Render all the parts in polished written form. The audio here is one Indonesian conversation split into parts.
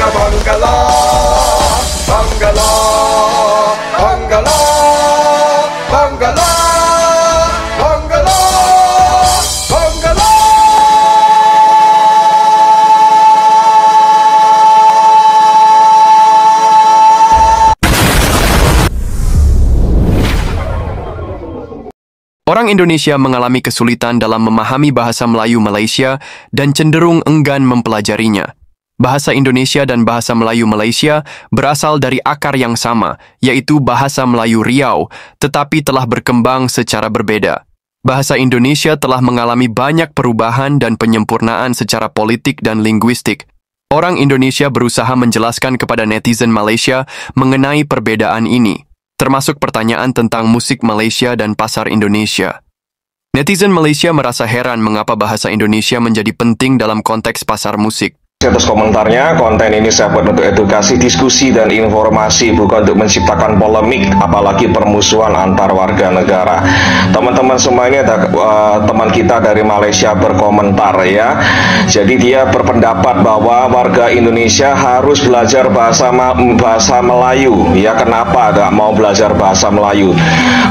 Manggala, Manggala, Manggala, Manggala, Manggala, Manggala. Orang Indonesia mengalami kesulitan dalam memahami bahasa Melayu Malaysia dan cenderung enggan mempelajarinya. Bahasa Indonesia dan bahasa Melayu Malaysia berasal dari akar yang sama, yaitu bahasa Melayu Riau, tetapi telah berkembang secara berbeda. Bahasa Indonesia telah mengalami banyak perubahan dan penyempurnaan secara politik dan linguistik. Orang Indonesia berusaha menjelaskan kepada netizen Malaysia mengenai perbedaan ini, termasuk pertanyaan tentang musik Malaysia dan pasar Indonesia. Netizen Malaysia merasa heran mengapa bahasa Indonesia menjadi penting dalam konteks pasar musik. Atas komentarnya, konten ini saya buat untuk edukasi, diskusi, dan informasi, bukan untuk menciptakan polemik, apalagi permusuhan antar warga negara. Teman-teman semua ini ada teman kita dari Malaysia berkomentar ya. Jadi dia berpendapat bahwa warga Indonesia harus belajar bahasa Melayu. Ya, kenapa nggak mau belajar bahasa Melayu?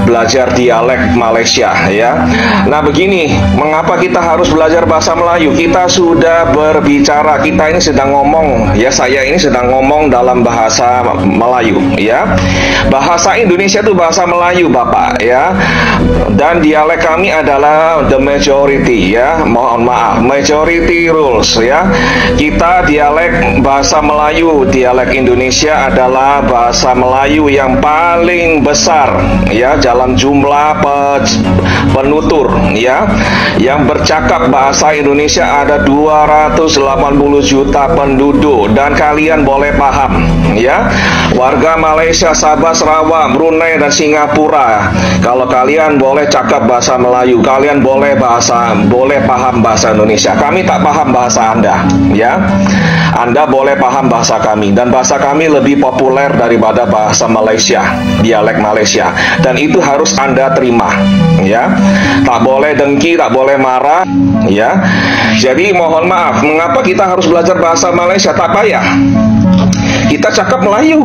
Belajar dialek Malaysia ya. Nah begini, mengapa kita harus belajar bahasa Melayu? Kita sudah berbicara, kita ini sedang ngomong ya, saya ini sedang ngomong dalam bahasa Melayu ya. Bahasa Indonesia itu bahasa Melayu Bapak ya. Dan dialek kami adalah the majority ya. Mohon maaf, majority rules ya. Kita dialek bahasa Melayu, dialek Indonesia adalah bahasa Melayu yang paling besar ya dalam jumlah penutur ya. Yang bercakap bahasa Indonesia ada 280 juta penduduk, dan kalian boleh paham ya, warga Malaysia, Sabah, Sarawak, Brunei, dan Singapura, kalau kalian boleh cakap bahasa Melayu, kalian boleh paham bahasa Indonesia. Kami tak paham bahasa Anda ya. Anda boleh paham bahasa kami, dan bahasa kami lebih populer daripada bahasa Malaysia, dialek Malaysia, dan itu harus Anda terima ya. Tak boleh dengki, tak boleh marah ya. Jadi mohon maaf, mengapa kita harus belajar bahasa Malaysia? Tak payah, kita cakap Melayu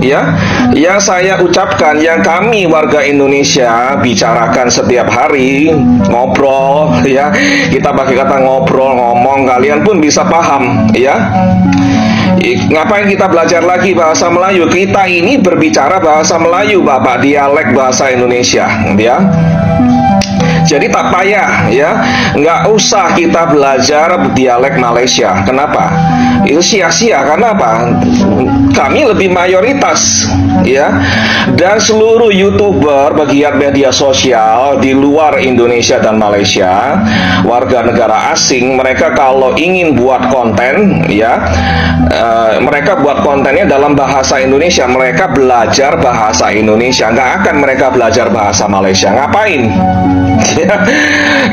ya. Yang saya ucapkan, yang kami warga Indonesia bicarakan setiap hari, ngobrol ya, kita pakai kata ngobrol, ngomong, kalian pun bisa paham ya. Ngapain kita belajar lagi bahasa Melayu? Kita ini berbicara bahasa Melayu Bapak, dialek bahasa Indonesia ya. Jadi tak payah ya, nggak usah kita belajar dialek Malaysia. Kenapa? Itu sia-sia. Karena apa? Kami lebih mayoritas ya. Dan seluruh YouTuber pegiat media sosial di luar Indonesia dan Malaysia, warga negara asing, mereka kalau ingin buat konten ya, mereka buat kontennya dalam bahasa Indonesia. Mereka belajar bahasa Indonesia, nggak akan mereka belajar bahasa Malaysia. Ngapain? 280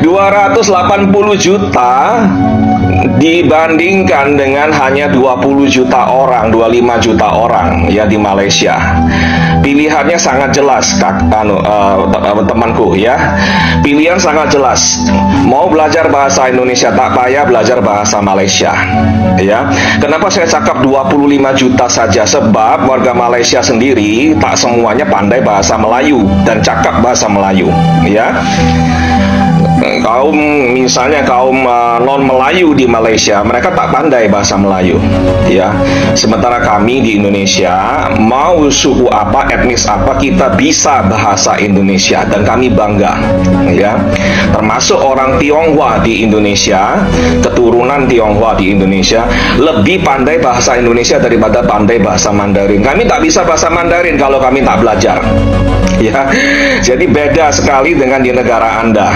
juta dibandingkan dengan hanya 20 juta orang, 25 juta orang ya di Malaysia. Pilihannya sangat jelas temanku ya. Pilihan sangat jelas. Mau belajar bahasa Indonesia, tak payah belajar bahasa Malaysia ya. Kenapa saya cakap 25 juta saja? Sebab warga Malaysia sendiri tak semuanya pandai bahasa Melayu dan cakap bahasa Melayu ya. Misalnya kaum non Melayu di Malaysia, mereka tak pandai bahasa Melayu ya. Sementara kami di Indonesia, mau suku apa, etnis apa, kita bisa bahasa Indonesia dan kami bangga ya. Termasuk orang Tionghoa di Indonesia, keturunan Tionghoa di Indonesia lebih pandai bahasa Indonesia daripada pandai bahasa Mandarin. Kami tak bisa bahasa Mandarin kalau kami tak belajar ya. Jadi beda sekali dengan di negara Anda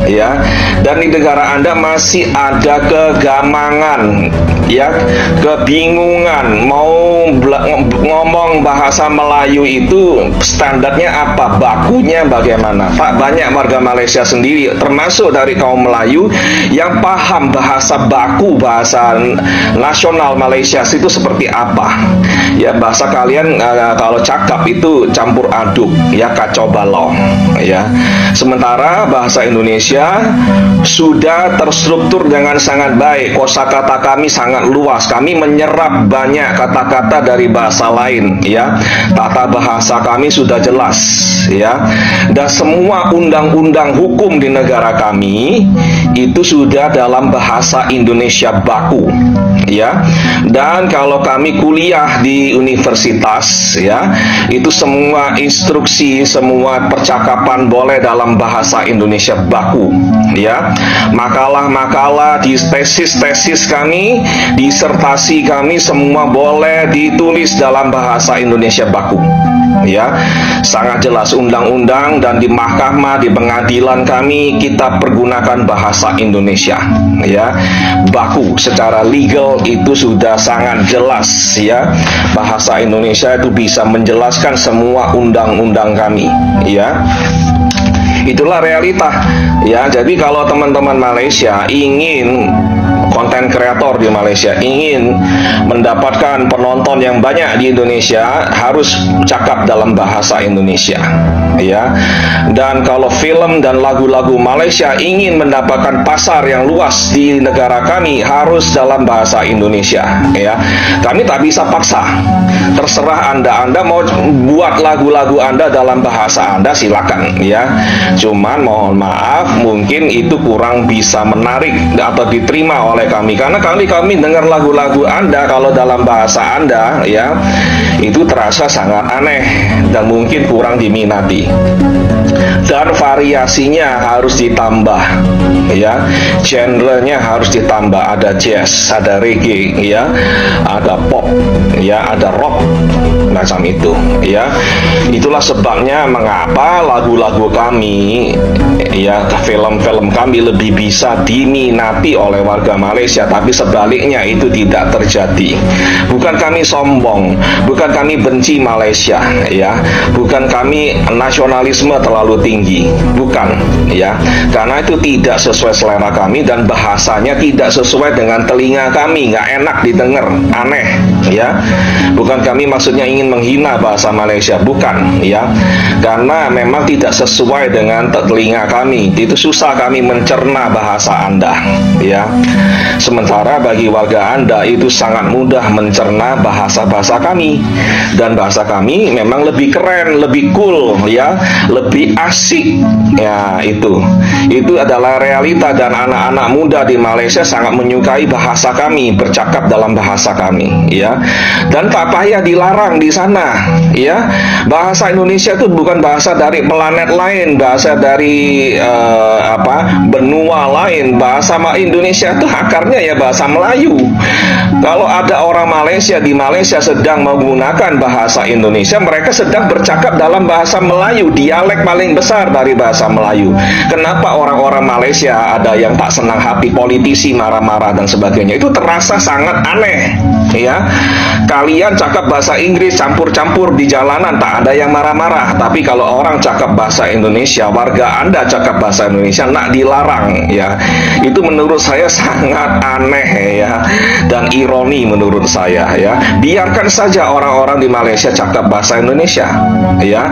ya. Dan di negara Anda masih ada kegamangan ya, kebingungan mau ngomong bahasa Melayu itu standarnya apa, bakunya bagaimana. Tak banyak warga Malaysia sendiri, termasuk dari kaum Melayu, yang paham bahasa baku, bahasa nasional Malaysia itu seperti apa ya. Bahasa kalian kalau cakap itu campur aduk ya, kacau balau, ya. Sementara bahasa Indonesia sudah terstruktur dengan sangat baik. Kosakata kami sangat luas. Kami menyerap banyak kata-kata dari bahasa lain, ya. Tata bahasa kami sudah jelas, ya. Dan semua undang-undang hukum di negara kami itu sudah dalam bahasa Indonesia baku, ya. Dan kalau kami kuliah di universitas, ya, itu semua instruksi, semua percakapan boleh dalam bahasa Indonesia baku, ya. Makalah-makalah di tesis-tesis kami, disertasi kami semua boleh ditulis dalam bahasa Indonesia baku, ya. Sangat jelas undang-undang, dan di mahkamah, di pengadilan kami kita pergunakan bahasa Indonesia, ya, baku. Secara legal itu sudah sangat jelas, ya. Bahasa Indonesia itu bisa menjelaskan semua undang-undang kami, ya. Itulah realita, ya. Jadi kalau teman-teman Malaysia ingin, konten kreator di Malaysia ingin mendapatkan penonton yang banyak di Indonesia, harus cakap dalam bahasa Indonesia, ya. Dan kalau film dan lagu-lagu Malaysia ingin mendapatkan pasar yang luas di negara kami, harus dalam bahasa Indonesia, ya. Kami tak bisa paksa. Terserah Anda mau buat lagu-lagu Anda dalam bahasa Anda, silakan, ya. Cuman mohon maaf, mungkin itu kurang bisa menarik atau diterima oleh kami, karena kami dengar lagu-lagu Anda kalau dalam bahasa Anda, ya, itu terasa sangat aneh dan mungkin kurang diminati. Dan variasinya harus ditambah, ya. Genrenya harus ditambah. Ada jazz, ada reggae, ya, ada pop, ya, ada rock, macam itu, ya. Itulah sebabnya mengapa lagu-lagu kami, ya, film-film kami lebih bisa diminati oleh warga Malaysia. Tapi sebaliknya itu tidak terjadi. Bukan kami sombong, bukan kami benci Malaysia, ya, bukan kami nasionalisme terlalu tinggi, bukan, ya. Karena itu tidak sesuai selera kami dan bahasanya tidak sesuai dengan telinga kami, nggak enak didengar, aneh, ya. Bukan kami maksudnya ingin menghina bahasa Malaysia, bukan, ya. Karena memang tidak sesuai dengan telinga kami, itu susah kami mencerna bahasa Anda, ya. Sementara bagi warga Anda itu sangat mudah mencerna bahasa-bahasa kami, dan bahasa kami memang lebih keren, lebih cool, ya, lebih asik, ya. Itu adalah realita, dan anak-anak muda di Malaysia sangat menyukai bahasa kami, bercakap dalam bahasa kami, ya. Dan tak payah dilarang di sana, ya. Bahasa Indonesia itu bukan bahasa dari planet lain, bahasa dari benua lain. Bahasa Indonesia itu akarnya ya bahasa Melayu. Kalau ada orang Malaysia di Malaysia sedang menggunakan bahasa Indonesia, mereka sedang bercakap dalam bahasa Melayu, dialek paling besar dari bahasa Melayu. Kenapa orang-orang Malaysia ada yang tak senang hati politisi, marah-marah dan sebagainya? Itu terasa sangat aneh, ya. Kalian cakap bahasa Inggris campur-campur di jalanan, tak ada yang marah-marah. Tapi kalau orang cakap bahasa Indonesia, warga Anda cakap bahasa Indonesia, nak dilarang, ya. Itu menurut saya sangat aneh, ya, dan ironi menurut saya, ya. Biarkan saja orang-orang di Malaysia cakap bahasa Indonesia, ya.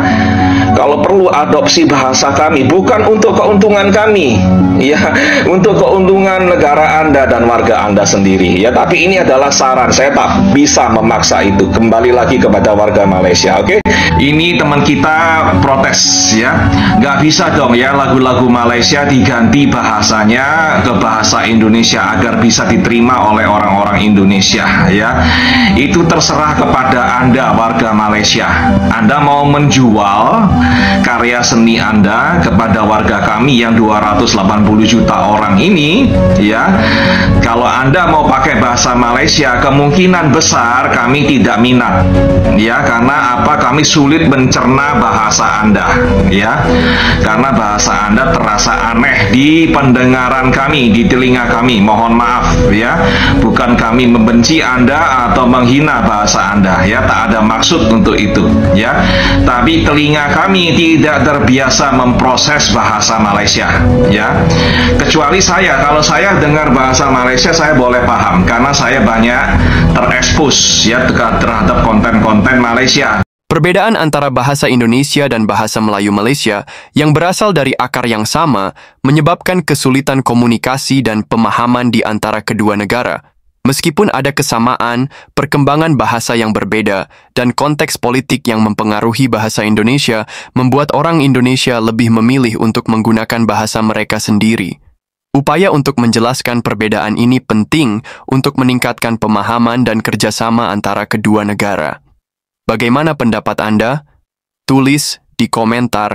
Kalau perlu adopsi bahasa kami, bukan untuk keuntungan kami, ya, untuk keuntungan negara Anda dan warga Anda sendiri, ya. Tapi ini adalah saran, saya tak bisa memaksa itu. Kembali lagi kepada warga Malaysia, oke? Ini teman kita protes, ya, nggak bisa dong, ya, lagu-lagu Malaysia diganti bahasanya ke bahasa Indonesia agar bisa diterima oleh orang-orang Indonesia, ya. Itu terserah kepada Anda, warga Malaysia. Anda mau menjual karya seni Anda kepada warga kami yang 280 juta orang ini, ya. Kalau Anda mau pakai bahasa Malaysia, kemungkinan besar kami tidak minat, ya. Karena apa? Kami sulit mencerna bahasa Anda, ya. Karena bahasa Anda terasa aneh di pendengaran kami, di telinga kami. Mohon maaf, ya. Bukan kami membenci Anda atau menghina bahasa Anda, ya. Tak ada maksud untuk itu, ya. Tapi telinga kami tidak terbiasa memproses bahasa Malaysia, ya. Kecuali saya, kalau saya dengar bahasa Malaysia saya boleh paham karena saya banyak terekspos, ya, terhadap konten-konten Malaysia. Perbedaan antara bahasa Indonesia dan bahasa Melayu Malaysia yang berasal dari akar yang sama menyebabkan kesulitan komunikasi dan pemahaman di antara kedua negara. Meskipun ada kesamaan, perkembangan bahasa yang berbeda dan konteks politik yang mempengaruhi bahasa Indonesia membuat orang Indonesia lebih memilih untuk menggunakan bahasa mereka sendiri. Upaya untuk menjelaskan perbedaan ini penting untuk meningkatkan pemahaman dan kerjasama antara kedua negara. Bagaimana pendapat Anda? Tulis di komentar.